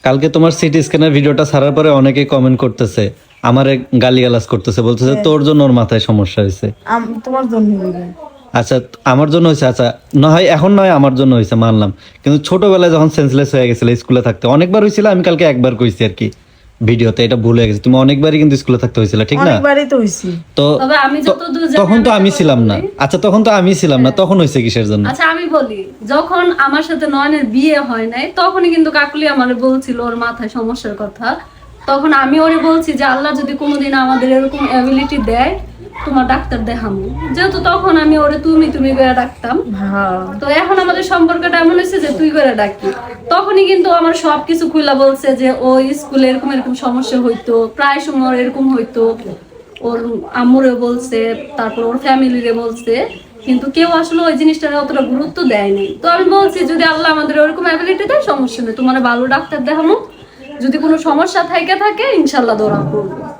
কালকে তোমার সিটি স্ক্যানের ভিডিওটা ছাড়ার পরে অনেকেই কমেন্ট করতেছে, আমারে গালিগালাজ করতেছে, বলতেছে তোর জন্য ওর মাথায় সমস্যা হয়েছে। তোমার জন্য হইবে। আচ্ছা, আমার জন্য হয়েছে, আচ্ছা না হয় এখন নয় আমার জন্য হয়েছে মানলাম, কিন্তু ছোটবেলায় যখন সেন্সলেস হয়ে গেছিল স্কুলে থাকতে অনেকবার হয়েছিল, আমি কালকে একবার কইছি আর কি ভিডিওতে, এটা ভুল হয়ে গেছে। তুমি অনেকবারই কিন্তু স্কুলে থাকতে হয়েছিল, ঠিক না? অনেকবারই তো হইছি। তো তবে আমি যতদূর জানি তখন তো আমি যখন ছিলাম না। বলি- আচ্ছা তখন তো আমি ছিলাম না, তখন হয়েছে কিসের জন্য? আচ্ছা আমি বলি, যখন আমার সাথে নয়নের বিয়ে হয় নাই তখনই কিন্তু কাকুলি আমারে বলছিল ওর মাথায় সমস্যার কথা। তখন আমি ওরে বলছি যে আল্লাহ যদি কোনোদিন আমাদের এরকম অ্যাবিলিটি দেয় তোমার ডাক্তার দেখামু, যেহেতু তখন আমি ওরে তুমি তুমি করে ডাকতাম। হ্যাঁ, তো এখন আমাদের সম্পর্কটা এমন হয়েছে যে তুই করে ডাকি। তখনই কিন্তু আমার সবকিছু খুইলা বলছে যে ও স্কুলে এরকম এরকম সমস্যা হইতো, প্রায় সময় ওর এরকম হইতো, ওর আম্মুরে বলছে, তারপর ওর ফ্যামিলিরে বলছে, কিন্তু কেউ আসলে ওই জিনিসটার অতটা গুরুত্ব দেয়নি। তো আমি বলছি যদি আল্লাহ আমাদের ওরকম অ্যাবিলিটি দেয় সমস্যা নেই, তোমার ভালো ডাক্তার দেখামো, যদি কোনো সমস্যা থাকে ইনশাল্লাহ দৌড়া করবো।